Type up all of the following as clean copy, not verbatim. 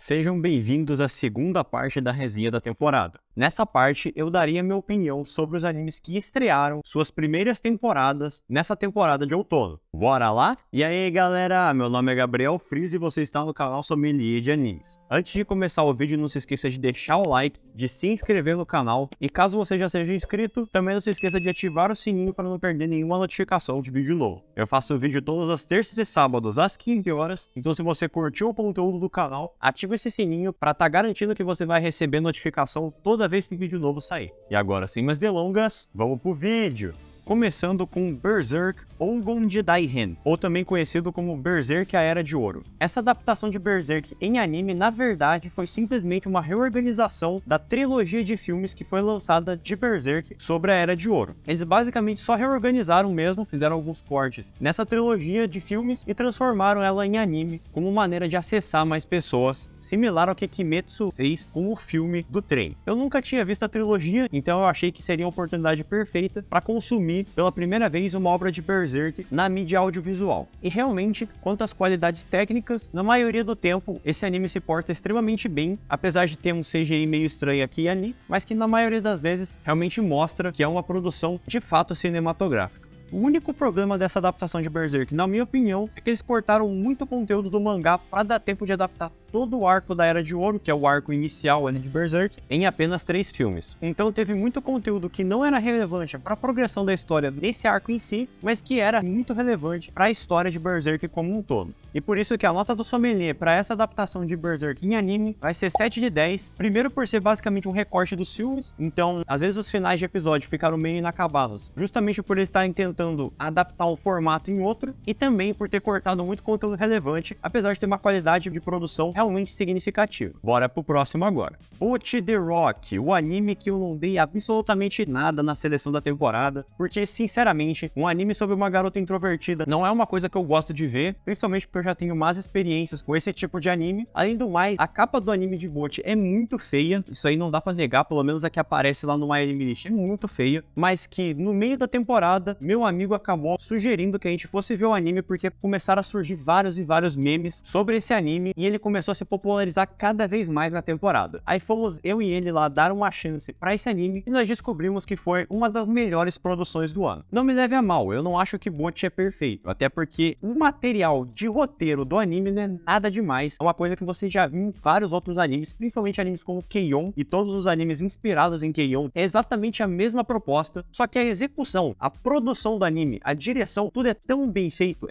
Sejam bem-vindos à segunda parte da resenha da temporada. Nessa parte, eu daria minha opinião sobre os animes que estrearam suas primeiras temporadas nessa temporada de outono. Bora lá? E aí, galera, meu nome é Gabriel Friz e você está no canal Sommelier de Animes. Antes de começar o vídeo, não se esqueça de deixar o like, de se inscrever no canal e caso você já seja inscrito, também não se esqueça de ativar o sininho para não perder nenhuma notificação de vídeo novo. Eu faço vídeo todas as terças e sábados às 15 horas, então se você curtiu o conteúdo do canal, ativa esse sininho para estar garantindo que você vai receber notificação toda vez que vídeo novo sair. E agora, sem mais delongas, vamos pro vídeo! Começando com Berserk Ougon Jidaihen, ou também conhecido como Berserk A Era de Ouro. Essa adaptação de Berserk em anime, na verdade, foi simplesmente uma reorganização da trilogia de filmes que foi lançada de Berserk sobre a Era de Ouro. Eles basicamente só reorganizaram mesmo, fizeram alguns cortes nessa trilogia de filmes e transformaram ela em anime como maneira de acessar mais pessoas, similar ao que Kimetsu fez com o filme do trem. Eu nunca tinha visto a trilogia, então eu achei que seria a oportunidade perfeita para consumir pela primeira vez uma obra de Berserk na mídia audiovisual. E realmente, quanto às qualidades técnicas, na maioria do tempo esse anime se porta extremamente bem, apesar de ter um CGI meio estranho aqui e ali, mas que na maioria das vezes realmente mostra que é uma produção de fato cinematográfica. O único problema dessa adaptação de Berserk, na minha opinião, é que eles cortaram muito conteúdo do mangá para dar tempo de adaptar todo o arco da Era de Ouro, que é o arco inicial ali de Berserk, em apenas 3 filmes. Então teve muito conteúdo que não era relevante para a progressão da história desse arco em si, mas que era muito relevante para a história de Berserk como um todo. E por isso que a nota do Sommelier para essa adaptação de Berserk em anime vai ser 7 de 10, primeiro por ser basicamente um recorte dos filmes, então às vezes os finais de episódio ficaram meio inacabados, justamente por eles estarem tentando adaptar um formato em outro, e também por ter cortado muito conteúdo relevante, apesar de ter uma qualidade de produção realmente significativa. Bora pro próximo agora. Bocchi the Rock, o anime que eu não dei absolutamente nada na seleção da temporada, porque sinceramente, um anime sobre uma garota introvertida não é uma coisa que eu gosto de ver, principalmente porque eu já tenho más experiências com esse tipo de anime. Além do mais, a capa do anime de Bocchi é muito feia, isso aí não dá pra negar, pelo menos a que aparece lá no My Anime List é muito feia, mas que no meio da temporada, meu amigo acabou sugerindo que a gente fosse ver o anime porque começaram a surgir vários e vários memes sobre esse anime e ele começou a se popularizar cada vez mais na temporada. Aí fomos eu e ele lá dar uma chance pra esse anime e nós descobrimos que foi uma das melhores produções do ano. Não me leve a mal, eu não acho que Bocchi é perfeito, até porque o material de roteiro do anime não é nada demais, é uma coisa que você já viu em vários outros animes, principalmente animes como Keion e todos os animes inspirados em Keion, é exatamente a mesma proposta, só que a execução, a produção do anime, a direção, tudo é tão bem feito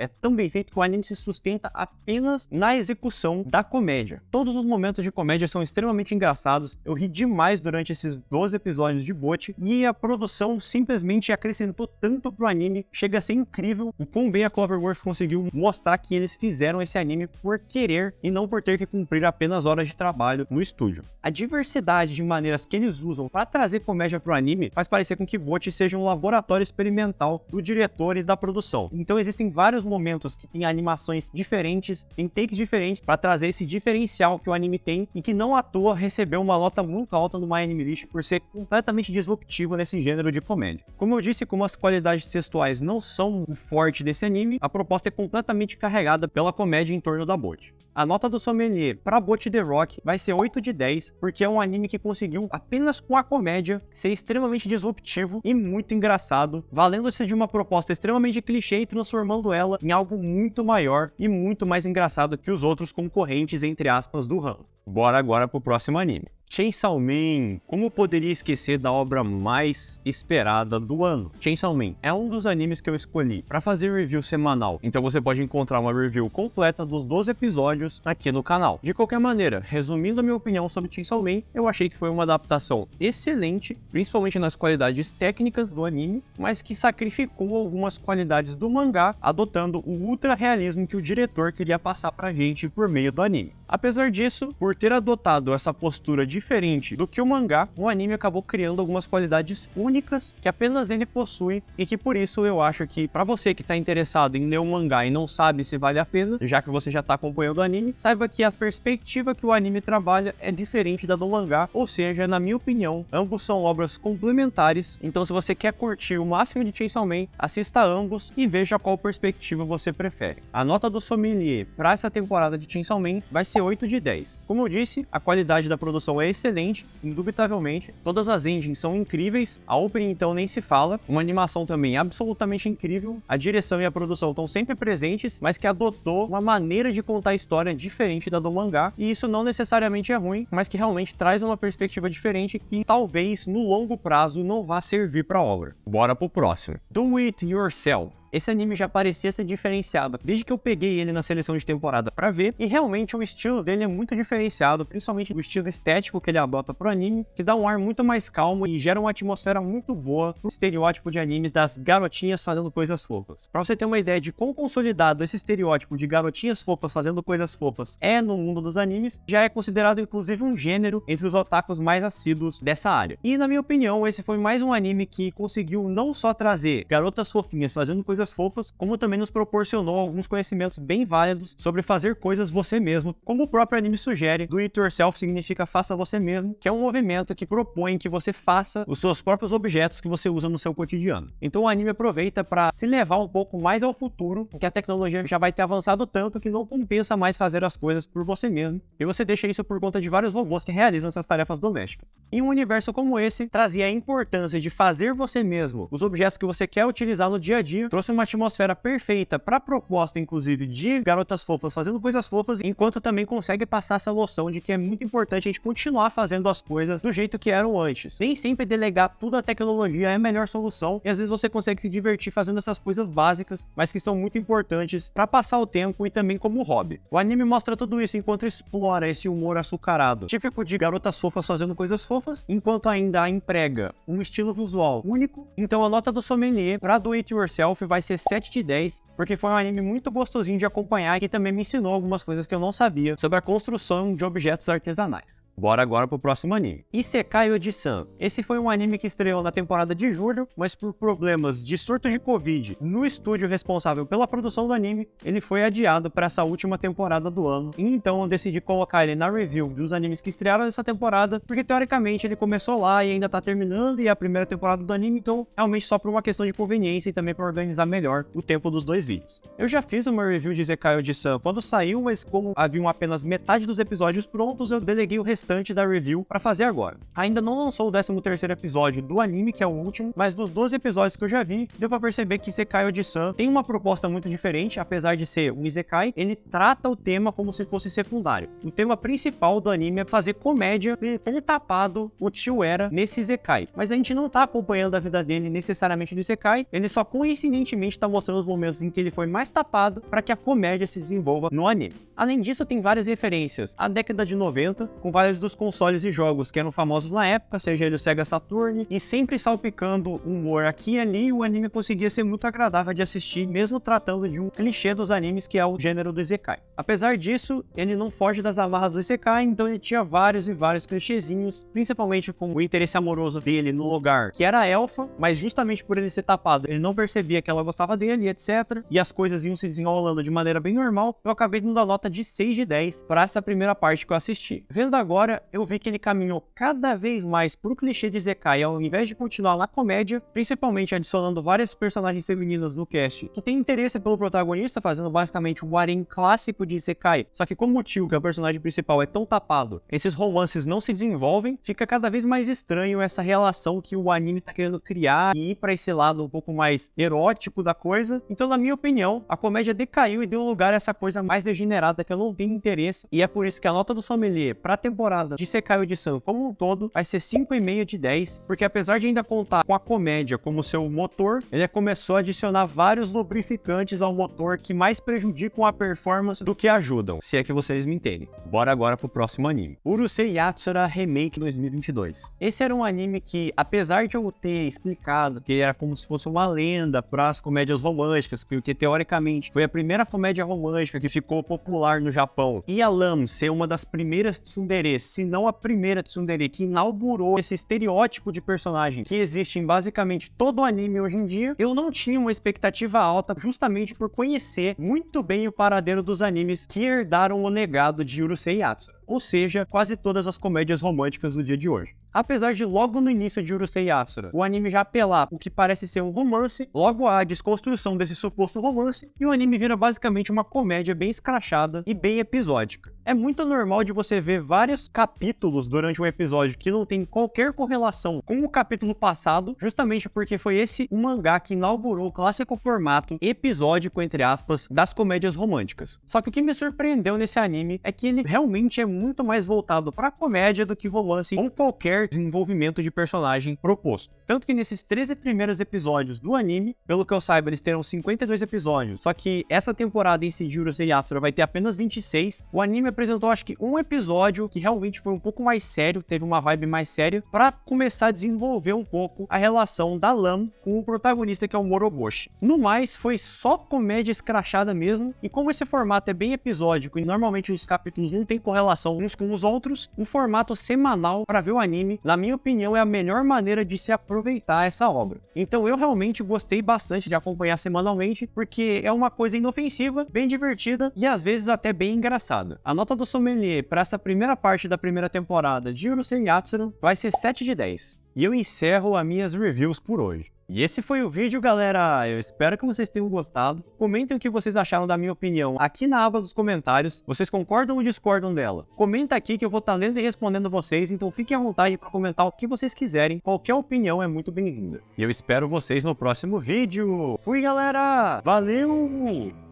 que o anime se sustenta apenas na execução da comédia. Todos os momentos de comédia são extremamente engraçados, eu ri demais durante esses 12 episódios de Bocchi e a produção simplesmente acrescentou tanto pro anime, chega a ser incrível o quão bem a Cloverworks conseguiu mostrar que eles fizeram esse anime por querer e não por ter que cumprir apenas horas de trabalho no estúdio. A diversidade de maneiras que eles usam para trazer comédia pro anime faz parecer com que Bocchi seja um laboratório experimental do diretor e da produção. Então existem vários momentos que tem animações diferentes, tem takes diferentes para trazer esse diferencial que o anime tem e que não à toa recebeu uma nota muito alta no My Anime List por ser completamente disruptivo nesse gênero de comédia. Como eu disse, como as qualidades textuais não são o forte desse anime, a proposta é completamente carregada pela comédia em torno da Bocchi. A nota do Sommelier para Bocchi the Rock vai ser 8 de 10, porque é um anime que conseguiu, apenas com a comédia, ser extremamente disruptivo e muito engraçado, valendo-se de uma proposta extremamente clichê e transformando ela em algo muito maior e muito mais engraçado que os outros concorrentes, entre aspas, do ramo. Bora agora pro próximo anime. Chainsaw Man, como poderia esquecer da obra mais esperada do ano? Chainsaw Man é um dos animes que eu escolhi para fazer review semanal, então você pode encontrar uma review completa dos 12 episódios aqui no canal. De qualquer maneira, resumindo a minha opinião sobre Chainsaw Man, eu achei que foi uma adaptação excelente, principalmente nas qualidades técnicas do anime, mas que sacrificou algumas qualidades do mangá, adotando o ultra realismo que o diretor queria passar pra gente por meio do anime. Apesar disso, por ter adotado essa postura diferente do que o mangá, o anime acabou criando algumas qualidades únicas que apenas ele possui e que por isso eu acho que para você que está interessado em ler o mangá e não sabe se vale a pena, já que você já está acompanhando o anime, saiba que a perspectiva que o anime trabalha é diferente da do mangá, ou seja, na minha opinião, ambos são obras complementares, então se você quer curtir o máximo de Chainsaw Man, assista a ambos e veja qual perspectiva você prefere. A nota do Sommelier para essa temporada de Chainsaw Man vai ser ser 8 de 10. Como eu disse, a qualidade da produção é excelente, indubitavelmente. Todas as engines são incríveis, a opening então nem se fala, uma animação também absolutamente incrível, a direção e a produção estão sempre presentes, mas que adotou uma maneira de contar a história diferente da do mangá, e isso não necessariamente é ruim, mas que realmente traz uma perspectiva diferente que talvez no longo prazo não vá servir para a obra. Bora pro próximo. Do It Yourself. Esse anime já parecia ser diferenciado desde que eu peguei ele na seleção de temporada pra ver, e realmente o estilo dele é muito diferenciado, principalmente o estilo estético que ele adota pro anime, que dá um ar muito mais calmo e gera uma atmosfera muito boa pro estereótipo de animes das garotinhas fazendo coisas fofas. Pra você ter uma ideia de quão consolidado esse estereótipo de garotinhas fofas fazendo coisas fofas é no mundo dos animes, já é considerado inclusive um gênero entre os otakus mais assíduos dessa área. E na minha opinião, esse foi mais um anime que conseguiu não só trazer garotas fofinhas fazendo coisas fofas, como também nos proporcionou alguns conhecimentos bem válidos sobre fazer coisas você mesmo, como o próprio anime sugere. Do it yourself significa faça você mesmo, que é um movimento que propõe que você faça os seus próprios objetos que você usa no seu cotidiano. Então o anime aproveita para se levar um pouco mais ao futuro, que a tecnologia já vai ter avançado tanto que não compensa mais fazer as coisas por você mesmo, e você deixa isso por conta de vários robôs que realizam essas tarefas domésticas. Em um universo como esse, trazia a importância de fazer você mesmo os objetos que você quer utilizar no dia a dia, trouxe uma atmosfera perfeita para a proposta, inclusive, de garotas fofas fazendo coisas fofas, enquanto também consegue passar essa noção de que é muito importante a gente continuar fazendo as coisas do jeito que eram antes. Nem sempre delegar tudo à tecnologia é a melhor solução, e às vezes você consegue se divertir fazendo essas coisas básicas, mas que são muito importantes para passar o tempo e também como hobby. O anime mostra tudo isso enquanto explora esse humor açucarado, típico de garotas fofas fazendo coisas fofas, enquanto ainda emprega um estilo visual único. Então a nota do sommelier para Do It Yourself vai ser 7 de 10, porque foi um anime muito gostosinho de acompanhar e que também me ensinou algumas coisas que eu não sabia sobre a construção de objetos artesanais. Bora agora pro próximo anime. Isekai Oji-san. Esse foi um anime que estreou na temporada de julho, mas por problemas de surto de Covid no estúdio responsável pela produção do anime, ele foi adiado para essa última temporada do ano. E então eu decidi colocar ele na review dos animes que estrearam nessa temporada, porque teoricamente ele começou lá e ainda tá terminando, e é a primeira temporada do anime, então realmente só por uma questão de conveniência e também para organizar melhor o tempo dos dois vídeos. Eu já fiz uma review de Isekai Oji-san quando saiu, mas como haviam apenas metade dos episódios prontos, eu deleguei o restante da review para fazer agora. Ainda não lançou o 13º episódio do anime, que é o último, mas dos 12 episódios que eu já vi, deu pra perceber que Isekai Oji-san tem uma proposta muito diferente. Apesar de ser um Isekai, ele trata o tema como se fosse secundário. O tema principal do anime é fazer comédia, ele tapado o tio Era nesse Isekai, mas a gente não tá acompanhando a vida dele necessariamente no Isekai, ele só coincidentemente tá mostrando os momentos em que ele foi mais tapado para que a comédia se desenvolva no anime. Além disso, tem várias referências à década de 90, com vários dos consoles e jogos que eram famosos na época, seja ele o Sega Saturn, e sempre salpicando humor aqui e ali. O anime conseguia ser muito agradável de assistir, mesmo tratando de um clichê dos animes, que é o gênero do Isekai. Apesar disso, ele não foge das amarras do Isekai, então ele tinha vários e vários clichêzinhos, principalmente com o interesse amoroso dele no lugar, que era a Elfa, mas justamente por ele ser tapado, ele não percebia que ela gostava dele, etc. E as coisas iam se desenrolando de maneira bem normal. Eu acabei dando a nota de 6 de 10 para essa primeira parte que eu assisti. Vendo agora, eu vi que ele caminhou cada vez mais pro clichê de Isekai, ao invés de continuar na comédia, principalmente adicionando várias personagens femininas no cast que tem interesse pelo protagonista, fazendo basicamente um harém clássico de Isekai. Só que como o tio, que é o personagem principal, é tão tapado, esses romances não se desenvolvem, fica cada vez mais estranho essa relação que o anime tá querendo criar e ir pra esse lado um pouco mais erótico da coisa. Então, na minha opinião, a comédia decaiu e deu lugar a essa coisa mais degenerada que eu não tenho interesse, e é por isso que a nota do sommelier pra temporada de Isekai Oji-san como um todo vai ser 5,5 de 10, porque apesar de ainda contar com a comédia como seu motor, ele começou a adicionar vários lubrificantes ao motor que mais prejudicam a performance do que ajudam, se é que vocês me entendem. Bora agora pro próximo anime. Urusei Yatsura Remake 2022. Esse era um anime que, apesar de eu ter explicado que era como se fosse uma lenda para as comédias românticas, porque teoricamente foi a primeira comédia romântica que ficou popular no Japão, e a Lam ser uma das primeiras tsunderes, se não a primeira tsundere que inaugurou esse estereótipo de personagem que existe em basicamente todo o anime hoje em dia, eu não tinha uma expectativa alta, justamente por conhecer muito bem o paradeiro dos animes que herdaram o legado de Urusei Yatsura. ou seja, quase todas as comédias românticas do dia de hoje. Apesar de logo no início de Urusei Yatsura, o anime já apelar o que parece ser um romance, logo há a desconstrução desse suposto romance e o anime vira basicamente uma comédia bem escrachada e bem episódica. É muito normal de você ver vários capítulos durante um episódio que não tem qualquer correlação com o capítulo passado, justamente porque foi esse o mangá que inaugurou o clássico formato episódico, entre aspas, das comédias românticas. Só que o que me surpreendeu nesse anime é que ele realmente é muito mais voltado para comédia do que romance ou qualquer desenvolvimento de personagem proposto. Tanto que nesses 13 primeiros episódios do anime, pelo que eu saiba, eles terão 52 episódios, só que essa temporada em si de Urusei Yatsura vai ter apenas 26, o anime apresentou acho que um episódio que realmente foi um pouco mais sério, teve uma vibe mais séria, para começar a desenvolver um pouco a relação da Lam com o protagonista que é o Moroboshi. No mais, foi só comédia escrachada mesmo, e como esse formato é bem episódico e normalmente os capítulos não têm correlação uns com os outros, um formato semanal para ver o anime, na minha opinião, é a melhor maneira de se aproveitar essa obra. Então eu realmente gostei bastante de acompanhar semanalmente, porque é uma coisa inofensiva, bem divertida e às vezes até bem engraçada. A nota do sommelier para essa primeira parte da primeira temporada de Urusei Yatsura vai ser 7 de 10. E eu encerro as minhas reviews por hoje. E esse foi o vídeo, galera. Eu espero que vocês tenham gostado. Comentem o que vocês acharam da minha opinião aqui na aba dos comentários. Vocês concordam ou discordam dela? Comenta aqui que eu vou estar lendo e respondendo vocês, então fiquem à vontade para comentar o que vocês quiserem. Qualquer opinião é muito bem-vinda. E eu espero vocês no próximo vídeo. Fui, galera! Valeu!